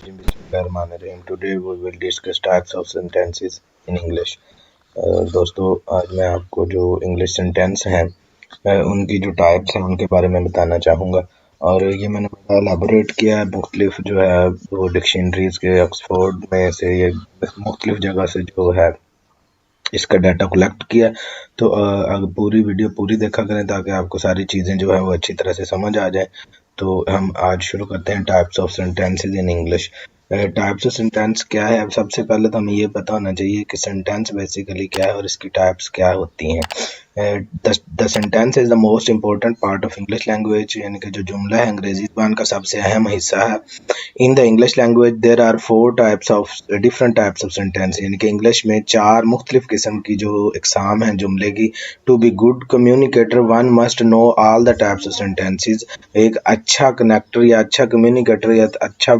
Bismillahirrahmanirrahim. Today we will discuss types of sentences in English. दोस्तों आज मैं आपको जो इंग्लिश सेंटेंस हैं उनकी जो टाइप्स हैं उनके बारे में बताना चाहूँगा और ये मैंने बड़ा एलाबोरेट किया है मुख्तलिफ जो है वो डिक्शनरीज के ऑक्सफोर्ड में से ये मुख्तलिफ जगह से जो है इसका डाटा कलेक्ट किया। तो अगर पूरी वीडियो पूरी देखा करें ताकि आपको सारी चीज़ें जो है वो अच्छी तरह से समझ आ जाए। तो हम आज शुरू करते हैं types of sentences in English. Types of sentence क्या है? अब सबसे पहले तो हमें ये पता होना चाहिए कि सेंटेंस बेसिकली क्या है और इसकी टाइप्स क्या होती हैं। The sentence is the most important part of English language, यानी कि जो जुमला है अंग्रेजी ज़बान का सबसे अहम हिस्सा है। In the English language there are 4 types of different types of sentence, यानी कि इंग्लिश में 4 मुख्तलिफ किस्म की जो इकसाम हैं जुमले की। To be good communicator one must know all the types of sentences. एक अच्छा कनेक्टर या अच्छा कम्युनिकेटर या अच्छा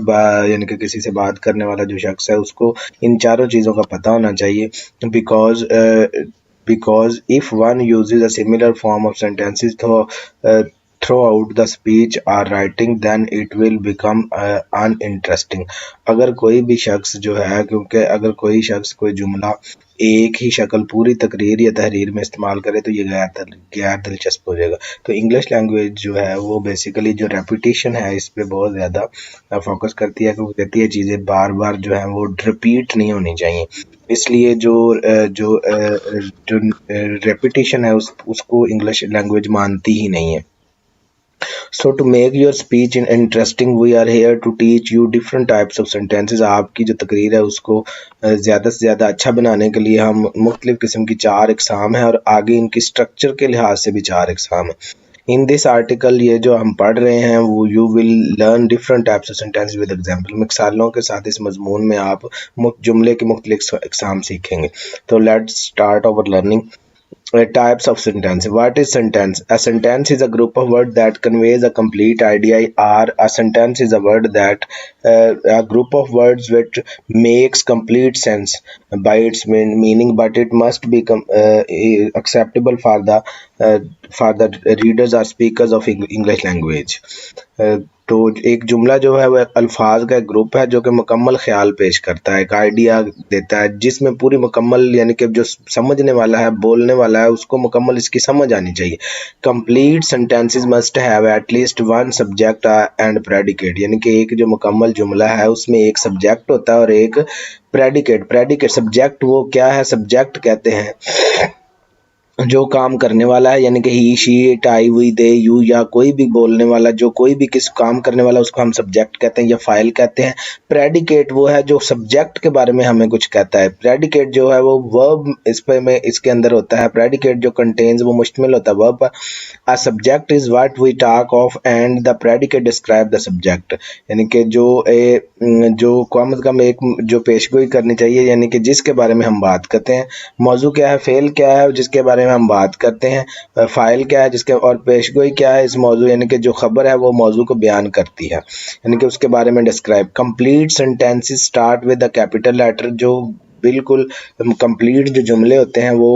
यानी कि किसी से बात करने वाला जो शख्स है उसको इन चारों चीज़ों का पता होना चाहिए। Because if one uses a similar form of sentences throughout the speech or writing, then it will become uninteresting. अगर कोई भी शख्स जो है, क्योंकि अगर कोई शख्स कोई जुमला एक ही शक्ल पूरी तकरीर या तहरीर में इस्तेमाल करे तो ये गैर दिलचस्प हो जाएगा। तो इंग्लिश लैंग्वेज जो है वो बेसिकली जो रेपिटेशन है इस पे बहुत ज़्यादा फोकस करती है, क्योंकि कहती है चीज़ें बार बार जो है वो रिपीट नहीं होनी चाहिए। इसलिए जो रेपिटेशन है उसको इंग्लिश लैंग्वेज मानती ही नहीं है। So to make your speech interesting, we are here to teach you different types of sentences. आपकी जो तकरीर है उसको ज़्यादा से ज़्यादा अच्छा बनाने के लिए हम मुख्तलिफ किस्म की 4 इकसाम है और आगे इनकी स्ट्रक्चर के लिहाज से भी 4 इकसाम है। इन दिस आर्टिकल ये जो हम पढ़ रहे हैं वो you will learn different types of sentence with example. मिसालों के साथ इस मजमून में आप जुमले के मुख्तलिफ इकसाम सीखेंगे। तो let's start our learning. Types of sentence. What is sentence? A sentence is a group of words that conveys a complete idea, or a sentence is a word that a group of words which makes complete sense by its meaning, but it must be acceptable for the readers or speakers of English language. तो एक जुमला जो है वह अल्फाज का एक group है जो कि मुकम्मल ख्याल पेश करता है, एक आइडिया देता है जिसमें पूरी मुकम्मल यानी कि जो समझने वाला है बोलने वाला है उसको मुकम्मल इसकी समझ आनी चाहिए। Complete sentences must have at least one subject and predicate, यानी कि एक जो मुकम्मल जुमला है उसमें एक सब्जेक्ट होता है और एक प्रेडिकेट सब्जेक्ट वो क्या है? सब्जेक्ट कहते हैं जो काम करने वाला है, यानी कि he she it I we they you, या कोई भी बोलने वाला जो कोई भी किस काम करने वाला उसको हम सब्जेक्ट कहते हैं या फाइल कहते हैं। प्रेडिकेट वो है जो सब्जेक्ट के बारे में हमें कुछ कहता है। प्रेडिकेट जो है वो वर्ब इसके अंदर होता है। प्रेडिकेट जो कंटेन्स वो मुश्तमिल होता है वर्ब पर। A subject is what we talk of and the predicate describe the subject, यानी कि जो कम अज कम एक जो पेशगोई करनी चाहिए, यानी कि जिसके बारे में हम बात करते हैं। मौजू क्या है? फेल क्या है जिसके बारे में हम बात करते हैं। फाइल क्या है जिसके, और पेशगोई क्या है? इस मौजू यानी कि जो खबर है वो मौजू को बयान करती है, यानी कि उसके बारे में describe. Complete sentences start with the capital letter. जो बिल्कुल कंप्लीट जो जुमले होते हैं वो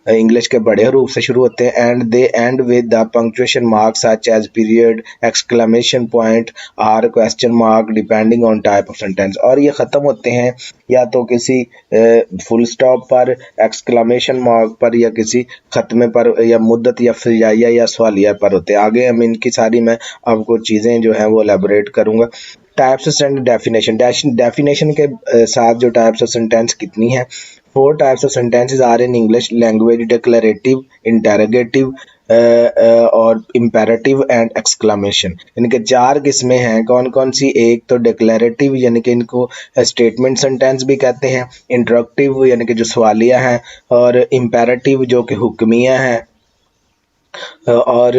इंग्लिश के बड़े हरूफ से शुरू होते हैं and they end with the punctuation marks such as period, exclamation point और question mark depending on type of sentence. और ये ख़त्म होते हैं या तो किसी फुल स्टॉप पर, एक्सक्लेमेशन मार्क पर, या किसी खत्मे पर, या मुद्दत या फिजाइया या सवालिया पर होते हैं। आगे हम इनकी सारी मैं आपको चीज़ें जो हैं वो एलेबोरेट करूँगा। टाइप्स ऑफ सेंटेंस डेफिनेशन के साथ जो टाइप्स ऑफ सेंटेंस कितनी है? 4 types of sentences are in English language: declarative, interrogative और इम्पेरेटिव एंड एक्सक्लेमेशन। यानी कि 4 किस्में हैं। कौन कौन सी? एक तो डिक्लेरेटिव यानी कि इनको स्टेटमेंट सेंटेंस भी कहते हैं, इंटरोगेटिव यानी कि जो सवालिया हैं, और इम्पेरेटिव जो कि हुक्मिया हैं, और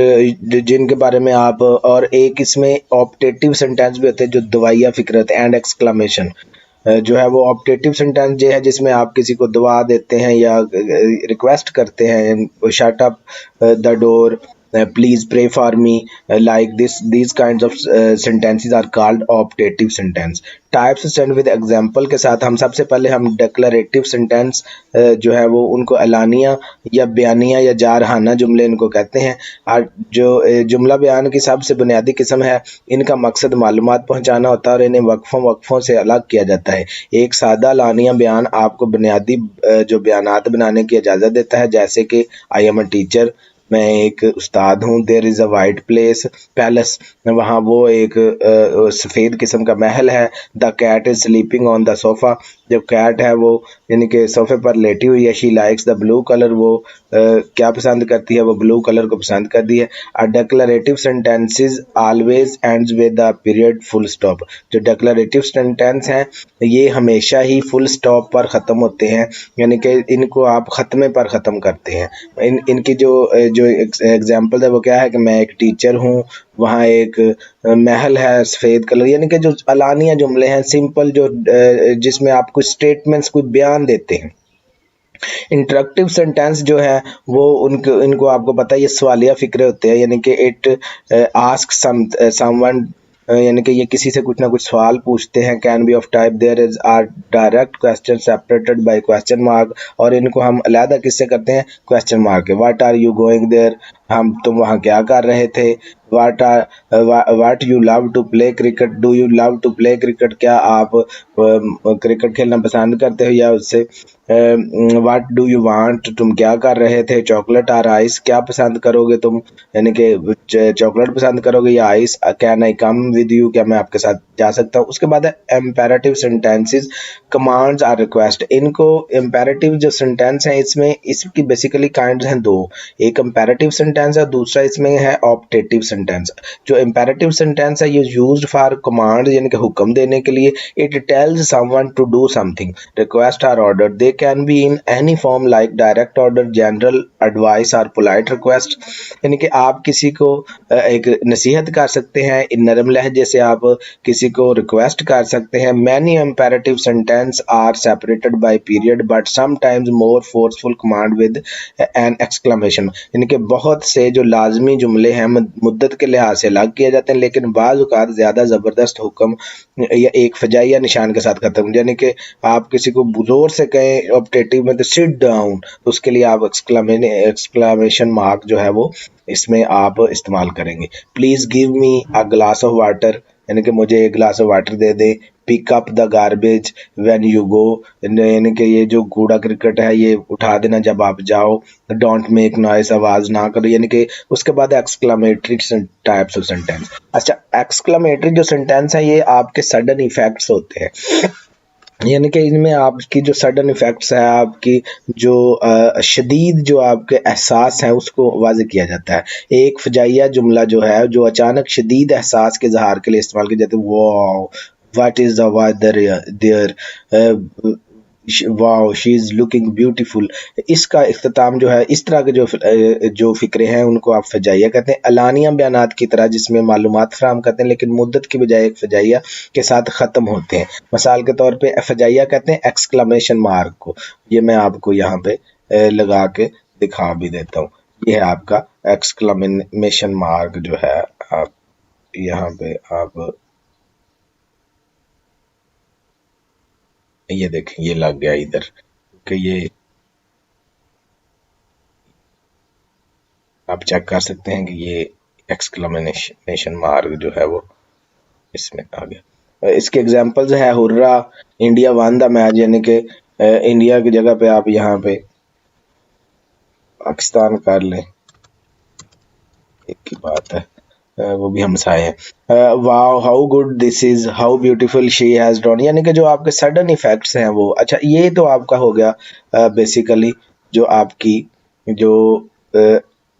जिनके बारे में आप, और एक इसमें ऑप्टेटिव सेंटेंस भी होते हैं जो दवाइया फिक्रत एंड एक्सक्लेमेशन जो है वो ऑप्टेटिव सेंटेंस जो है जिसमें आप किसी को दुआ देते हैं या रिक्वेस्ट करते हैं, shut up the door, please pray for me, like this. These kinds of sentences are called optative sentence. Types stand with example के साथ हम सबसे पहले हम डेक्लरेटिव सेंटेंस जो है वो उनको एलानिया या बयानिया या जारहाना जुमले इनको कहते हैं। और जो जुमला बयान की सबसे बुनियादी किस्म है, इनका मकसद मालूमात पहुंचाना होता है और इन्हें वक्फों से अलग किया जाता है। एक सादा एलानिया बयान आपको बुनियादी जो बयानात बनाने की इजाज़त देता है, जैसे कि आई एम अ टीचर, मैं एक उस्ताद हूँ। There is a white palace, वहाँ वो एक सफ़ेद किस्म का महल है। The cat is sleeping on the sofa, जो कैट है वो यानी कि सोफे पर लेटी हुई है। She likes the blue colour, वो क्या पसंद करती है, वो ब्लू कलर को पसंद करती है। A declarative sentences always ends with the period full stop, जो डेक्लरेटिव सेंटेंस हैं ये हमेशा ही फुल स्टॉप पर ख़त्म होते हैं, यानी कि इनको आप ख़त्मे पर ख़त्म करते हैं। इनकी जो एग्जांपल है वो क्या है कि मैं एक टीचर हूँ, वहाँ एक महल है सफ़ेद कलर, यानी कि जो अलानिया जुमले हैं सिंपल, जो जिसमें आप कुछ स्टेटमेंट्स कुछ बयान देते हैं। इंटरेक्टिव सेंटेंस जो है वो उनको इनको आपको पता है ये सवालिया फ़िक्रे होते हैं, यानी कि इट आस्क समवन, यानी कि ये किसी से कुछ ना कुछ सवाल पूछते हैं। Can be of type there is are direct question separated by question mark, और इनको हम अलहदा किससे करते हैं, क्वेश्चन मार्क के। What are you going there, तुम वहाँ क्या कर रहे थे। What you love to play cricket, do you love to play cricket, क्या आप क्रिकेट खेलना पसंद करते हो या उससे। वाट डू यू वांट, तुम क्या कर रहे थे। चॉकलेट और आइस, क्या पसंद करोगे तुम, यानी कि चॉकलेट पसंद करोगे या ice. Can I come with you, क्या मैं आपके साथ जा सकता हूँ। उसके बाद है एम्पेरेटिव सेंटेंसेस, कमांड्स और रिक्वेस्ट। इनको एम्पेरेटिव जो सेंटेंस है इसमें इसकी बेसिकली काइंड्स हैं दो, एक एम्पेरेटिव सेंटेंस है, दूसरा इसमें है ऑप्टेटिव सेंटेंस। जो एम्पेरेटिव सेंटेंस है ये यूज्ड फॉर कमांड, यानी कि हुक्म देने के लिए। It tells someone to do something, request और order. They can be in any form like direct order, general advice और पोलाइट रिक्वेस्ट, यानी कि आप किसी को एक नसीहत कर सकते हैं, इन नरम लहजे से आप किसी को रिक्वेस्ट कर सकते हैं। Many imperative sentence are separated by period but sometimes more forceful command with an exclamation, यानी कि बहुत से जो लाजमी जुमले हैं मुद्दत के लिहाज से अलग किए जाते हैं, लेकिन बाज़ औक़ात ज़्यादा ज़बरदस्त हुक्म या एक फजाइया निशान के साथ खत्म, यानी कि आप किसी को ज़ोर से कहें ऑप्टेटिव में तो सिट डाउन, तो उसके लिए आप एक्सक्लेमेशन मार्क जो है वो इसमें आप इस्तेमाल करेंगे। Please give me a glass of water, यानी कि मुझे एक ग्लास ऑफ वाटर दे दे। Pick up the garbage when you go, यानी कि ये जो कूड़ा क्रिकेट है ये उठा देना जब आप जाओ। डोंट मेक नॉइस, आवाज़ ना करो, यानी कि उसके बाद एक्सक्लेमेटरी टाइप्स ऑफ सेंटेंस। अच्छा, एक्सक्लेमेटरी जो सेंटेंस है ये आपके सडन इफेक्ट्स होते हैं, यानी कि इनमें आपकी जो सडन इफ़ेक्ट्स है, आपकी जो शदीद जो आपके एहसास हैं उसको वाज़ेह किया जाता है। एक फ़जाइया जुमला जो है जो अचानक शदीद एहसास के इज़हार के लिए इस्तेमाल किया जाता है। Wow what is the weather there, wow she is looking beautiful. इसका इख्तिताम जो है, इस तरह के जो फ़िक्रे हैं उनको आप फ़जाइया कहते हैं। अलानिया बयानात की तरह जिसमें मालूमात फ़राहम करते हैं लेकिन मुद्दत की बजाय एक फ़जाइया के साथ ख़त्म होते हैं। मिसाल के तौर पे फ़जाइया कहते हैं एक्सक्लेमेशन मार्क को। ये मैं आपको यहाँ पे लगा के दिखा भी देता हूँ। ये है आपका एक्सक्लेमेशन मार्क जो है, आप यहाँ पे आप ये देखें, ये लग गया इधर कि ये आप चेक कर सकते हैं कि ये एक्सक्लेमेशन मार्क जो है वो इसमें आ गया। इसके एग्जांपल्स है hurrah, India one the match, यानी कि इंडिया की जगह पे आप यहाँ पे पाकिस्तान कर लें, एक की बात है, वो भी हमसाए हैं। Wow how good this is, how beautiful she has drawn, यानी कि जो आपके सडन इफेक्ट्स हैं वो। अच्छा, ये तो आपका हो गया बेसिकली जो आपकी जो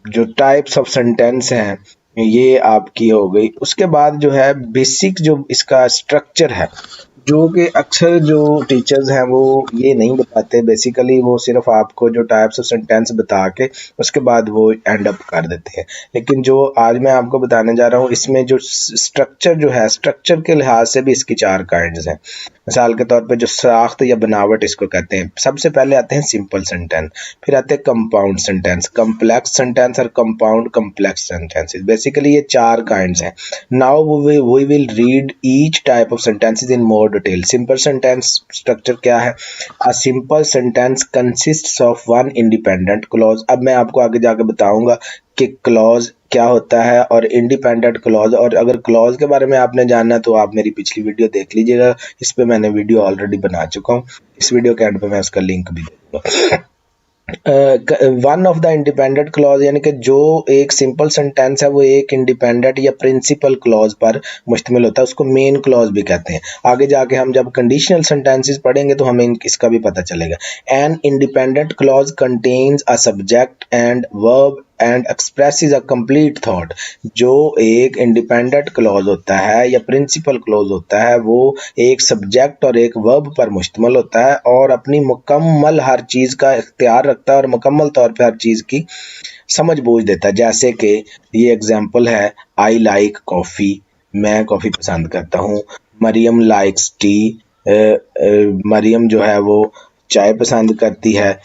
जो टाइप्स ऑफ सेंटेंस हैं ये आपकी हो गई। उसके बाद जो है बेसिक जो इसका स्ट्रक्चर है, जो कि अक्सर जो टीचर्स हैं वो ये नहीं बताते, बेसिकली वो सिर्फ आपको जो टाइप्स ऑफ सेंटेंस बता के उसके बाद वो एंड अप कर देते हैं। लेकिन जो आज मैं आपको बताने जा रहा हूँ इसमें जो स्ट्रक्चर जो है, स्ट्रक्चर के लिहाज से भी इसकी 4 काइंड्स हैं। मिसाल के तौर पे जो साख्त या बनावट इसको कहते हैं। सबसे पहले आते हैं सिंपल सेंटेंस, फिर आते हैं कंपाउंड सेंटेंस, कम्प्लेक्स सेंटेंस और कंपाउंड कम्प्लेक्स सेंटेंसेस। बेसिकली ये 4 काइंड्स हैं। Now we will read each type of sentences in more detail. Simple sentence structure क्या है? A simple sentence consists of one independent clause. अब मैं आपको आगे जाके बताऊंगा कि क्लॉज क्या होता है और इंडिपेंडेंट क्लॉज, और अगर क्लॉज के बारे में आपने जानना है तो आप मेरी पिछली वीडियो देख लीजिएगा, इस पे मैंने वीडियो ऑलरेडी बना चुका हूँ। इस वीडियो के एंड पे मैं उसका लिंक भी दे दूंगा। One of the independent clause यानी कि जो एक सिंपल सेंटेंस है वो एक इंडिपेंडेंट या प्रिंसिपल क्लॉज पर मुश्तमिल होता है, उसको मेन क्लॉज भी कहते हैं। आगे जाके हम जब कंडीशनल सेंटेंसेस पढ़ेंगे तो हमें इसका भी पता चलेगा। An independent clause contains a subject and verb and expresses a complete thought. जो एक इंडिपेंडेंट क्लॉज होता है या प्रिंसिपल क्लॉज होता है वो एक सब्जेक्ट और एक वर्ब पर मुश्तमिल होता है और अपनी मुकम्मल हर चीज का इख्तियार रखता है और मुकम्मल तौर पे हर चीज की समझ बूझ देता है। जैसे कि ये एग्जांपल है, आई लाइक कॉफी, मैं कॉफी पसंद करता हूँ। मरियम लाइक्स टी, मरियम जो है वो चाय पसंद करती है।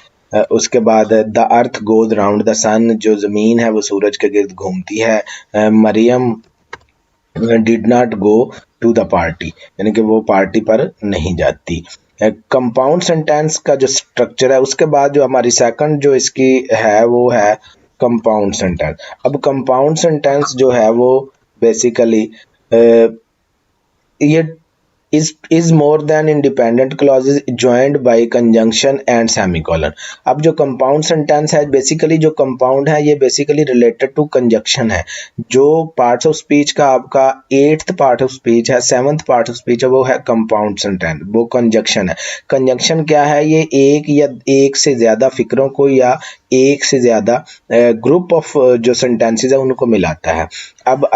उसके बाद the earth goes round the sun, जो ज़मीन है वो सूरज के गिर्द घूमती है। Mariam did not go to the party, यानी कि वो पार्टी पर नहीं जाती। कंपाउंड सेंटेंस का जो स्ट्रक्चर है, उसके बाद जो हमारी सेकंड जो इसकी है वो है कंपाउंड सेंटेंस। अब कंपाउंड सेंटेंस जो है वो बेसिकली ये is more than independent clauses joined by conjunction and semicolon। अब जो कंपाउंड सेंटेंस है, बेसिकली जो कंपाउंड है ये बेसिकली रिलेटेड टू कंजक्शन है। जो पार्ट्स ऑफ स्पीच का आपका 8th पार्ट ऑफ स्पीच है, 7th पार्ट ऑफ स्पीच है, वो है कंपाउंड सेंटेंस, वो कंजक्शन है। कंजक्शन क्या है? ये एक या एक से ज्यादा फिक्रों को या एक से ज्यादा ग्रुप ऑफ जो सेंटेंसेस है उनको मिलाता है। अब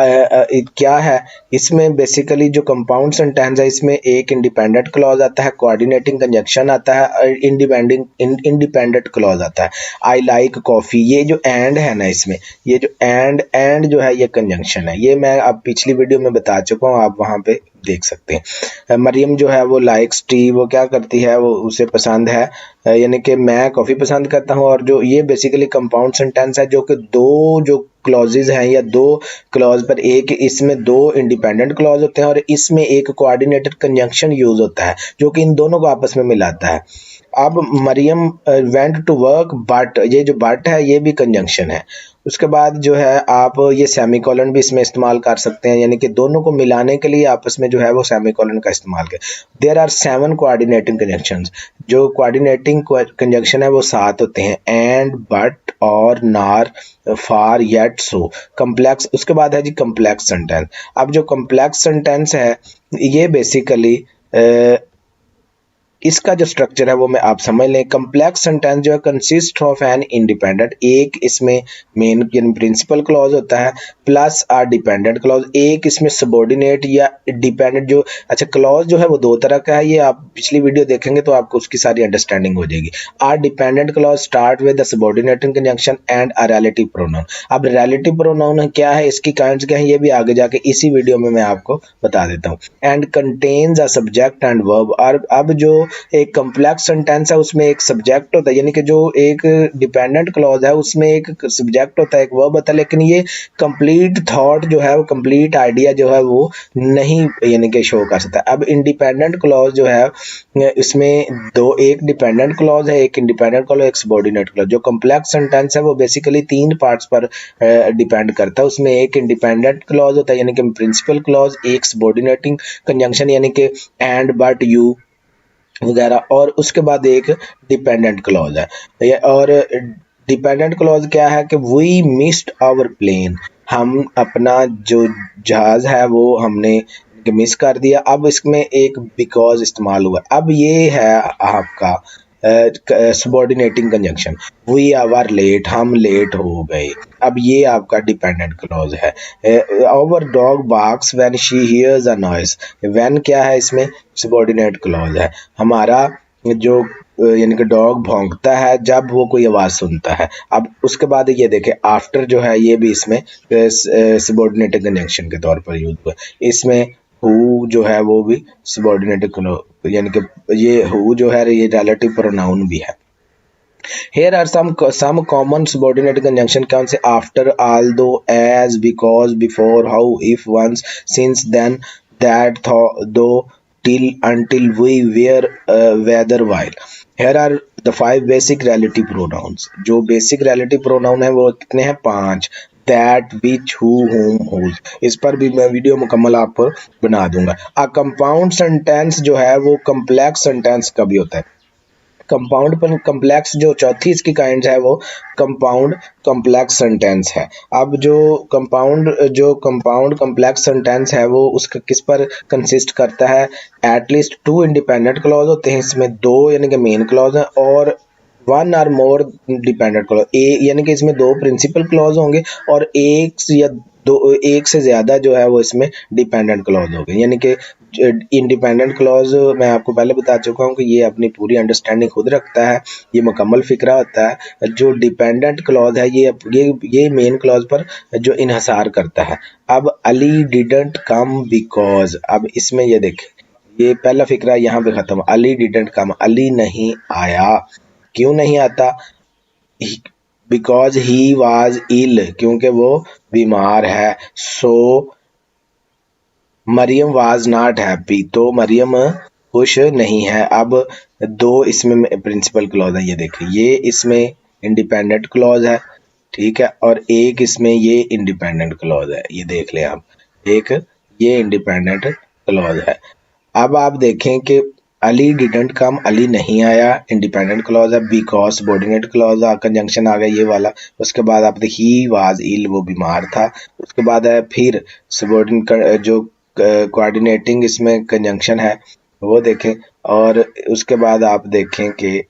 क्या है इसमें? बेसिकली जो कंपाउंड सेंटेंस है इसमें एक इंडिपेंडेंट क्लॉज आता है, कोऑर्डिनेटिंग कंजक्शन आता है और इंडिपेंडेंट क्लॉज आता है। आई लाइक कॉफी, ये जो एंड है ना, इसमें ये जो एंड जो है ये कंजंक्शन है। ये मैं अब पिछली वीडियो में बता चुका हूँ, आप वहां पे देख सकते हैं। मरियम जो है वो लाइक्स टी, वो क्या करती है, वो उसे पसंद है, यानी कि मैं कॉफी पसंद करता हूँ। और जो ये बेसिकली कंपाउंड सेंटेंस है जो कि दो जो क्लॉजेज हैं या दो क्लॉज पर एक, इसमें दो इंडिपेंडेंट क्लॉज होते हैं और इसमें एक कोऑर्डिनेटेड कंजंक्शन यूज होता है जो कि इन दोनों को आपस में मिलाता है। अब Mariam went to work but, ये जो बट है ये भी कंजंक्शन है। उसके बाद जो है आप ये सेमीकोलन भी इसमें इस्तेमाल कर सकते हैं, यानी कि दोनों को मिलाने के लिए आपस में जो है वो सेमीकोलन का इस्तेमाल करें। There are 7 coordinating conjunctions. जो कोऑर्डिनेटिंग कंजंक्शन है वो 7 होते हैं, एंड, बट, और, नार, फार, येट, सो। कम्प्लेक्स, उसके बाद है जी कम्प्लेक्स सेंटेंस। अब जो कम्प्लेक्स सेंटेंस है ये बेसिकली इसका जो स्ट्रक्चर है वो मैं आप समझ लें। कम्प्लेक्स सेंटेंस जो है कंसिस्ट ऑफ एन इंडिपेंडेंट, एक इसमें मेन प्रिंसिपल क्लॉज होता है प्लस आ डिपेंडेंट क्लॉज, एक इसमें सबॉर्डिनेट या डिपेंडेंट जो, अच्छा क्लॉज जो है वो 2 तरह का है, ये आप पिछली वीडियो देखेंगे तो आपको उसकी सारी अंडरस्टैंडिंग हो जाएगी। A dependent clause start with the subordinating conjunction and a relative pronoun. अब रिलेटिव प्रोनाउन क्या है, इसकी काइंड्स क्या है, ये भी आगे जाके इसी वीडियो में मैं आपको बता देता हूँ। And contains a subject and verb. और अब जो एक कम्प्लेक्स सेंटेंस है उसमें एक सब्जेक्ट होता है, यानी कि जो एक डिपेंडेंट क्लॉज है उसमें एक सब्जेक्ट होता है, एक वर्ब होता है, लेकिन ये कंप्लीट थॉट जो है वो कंप्लीट आइडिया जो है वो नहीं यानी कि शो कर सकता। अब इंडिपेंडेंट क्लॉज जो है इसमें दो, एक डिपेंडेंट क्लॉज है, एक इंडिपेंडेंट क्लॉज, एक सबऑर्डिनेट क्लॉज। जो कम्प्लेक्स सेंटेंस है वो बेसिकली 3 पार्ट्स पर डिपेंड करता है। उसमें एक इंडिपेंडेंट क्लॉज होता है यानी कि प्रिंसिपल क्लॉज, एक सबऑर्डिनेटिंग कंजंक्शन यानी कि एंड, बट, यू वगैरह, और उसके बाद एक डिपेंडेंट क्लॉज है। और डिपेंडेंट क्लॉज क्या है कि वी मिस्ड आवर प्लेन, हम अपना जो जहाज है वो हमने मिस कर दिया। अब इसमें एक बिकॉज इस्तेमाल हुआ। अब ये है आपका subordinating conjunction, we are late, हम लेट हो गए। अब ये आपका डिपेंडेंट क्लॉज है। Our dog barks when she hears a noise, when क्या है इसमें सबॉर्डिनेट क्लॉज है। हमारा जो यानी कि डॉग भौंकता है जब वो कोई आवाज सुनता है। अब उसके बाद ये देखें आफ्टर जो है ये भी इसमें सबॉर्डिनेटेड कंजंक्शन के तौर पर यूज हुआ। इसमें हु जो है वो भी सबॉर्डिनेटेड यानी कि ये हु जो है ये रिलेटिव प्रोनाउन भी है। Here are some common subordinate conjunction कौन से after, although, as, because, before, how, if, once, since, then, that, though, till, until, we, where, whether, while. Here are the 5 basic relative pronouns. जो basic relative pronoun है वो कितने हैं? 5। that, which, who, whom, whose। इस पर भी मैं video मुकम्मल आपको बना दूंगा। A compound sentence जो है वो complex sentence कभी होता है? कंपाउंड पर कम्प्लेक्स जो चौथी इसकी काइंड है वो कंपाउंड कम्प्लेक्स सेंटेंस है। अब जो कंपाउंड कम्प्लेक्स सेंटेंस है वो उसका किस पर कंसिस्ट करता है? एटलीस्ट 2 इंडिपेंडेंट क्लॉज होते हैं इसमें, 2 यानी कि मेन क्लॉज हैं और 1 आर मोर डिपेंडेंट क्लॉज, यानी कि इसमें 2 प्रिंसिपल क्लॉज होंगे और एक से ज्यादा जो है वो इसमें डिपेंडेंट क्लॉज होंगे। यानी कि इंडिपेंडेंट क्लॉज मैं आपको पहले बता चुका हूँ कि ये अपनी पूरी अंडरस्टैंडिंग खुद रखता है, ये मुकम्मल फिक्रा होता है। जो डिपेंडेंट क्लॉज है ये मेन क्लॉज पर जो इन्हसार करता है। अब अली डिडंट कम बिकॉज, अब इसमें ये देखें, ये पहला फिक्रा यहाँ पे खत्म। अली डिडंट कम, अली नहीं आया। क्यों नहीं आता? बिकॉज ही वाज इल, क्योंकि वो बीमार है। सो मरियम वाज नॉट हैप्पी, तो मरियम खुश नहीं है। अब 2 इसमें प्रिंसिपल क्लॉज है, ये देखिए, ये इसमें इंडिपेंडेंट क्लॉज है, ठीक है, और एक इसमें ये इंडिपेंडेंट क्लॉज है। ये देख लें आप, एक ये इंडिपेंडेंट क्लॉज है। अब आप देखें कि अली डिडंट कम, अली नहीं आया, इंडिपेंडेंट क्लॉज है। बिकॉज सबॉर्डिनेट क्लॉज कंजंक्शन आ गया ये वाला। उसके बाद आप ही वाज इल, वो बीमार था। उसके बाद है फिर सबॉर्डिनेट जो कोऑर्डिनेटिंग इसमें कंजंक्शन है वो देखें, और उसके बाद आप देखें कि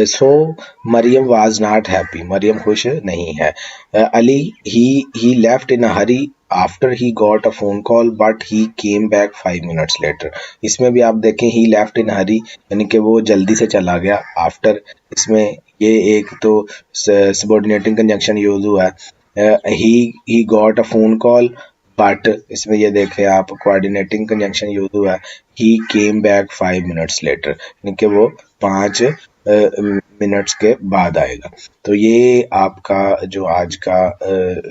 so Mariam was not happy, Mariam खुश नहीं है। Ali he left in a hurry after he got a phone call but he came back 5 minutes later. इसमें भी आप देखें ही लेफ्ट इन हरी, यानी कि वो जल्दी से चला गया। आफ्टर इसमें ये एक तो सबऑर्डिनेटिंग कंजंक्शन यूज हुआ है। ही got a phone call, but इसमें ये देखें आप कोऑर्डिनेटिंग कंजंक्शन यूज हुआ है। ही केम बैक 5 मिनट्स लेटर, यानी कि वो 5 मिनट्स के बाद आएगा। तो ये आपका जो आज का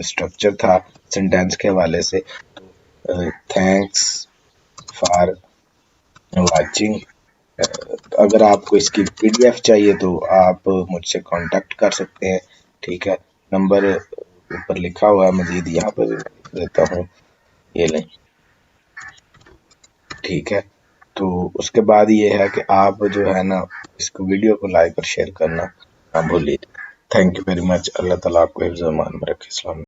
स्ट्रक्चर था सेंटेंस के हवाले से। Thanks for watching. अगर आपको इसकी पीडीएफ चाहिए तो आप मुझसे कांटेक्ट कर सकते हैं, ठीक है। नंबर ऊपर लिखा हुआ है, मजीद यहाँ पर लिख देता हूँ, ये लें, ठीक है। तो उसके बाद ये है कि आप जो है ना इसको वीडियो को लाइक और शेयर करना ना भूलिए। Thank you very much. Allah ताला आपको हिफ्ज़-ओ-अमान में रखे। अस्सलाम।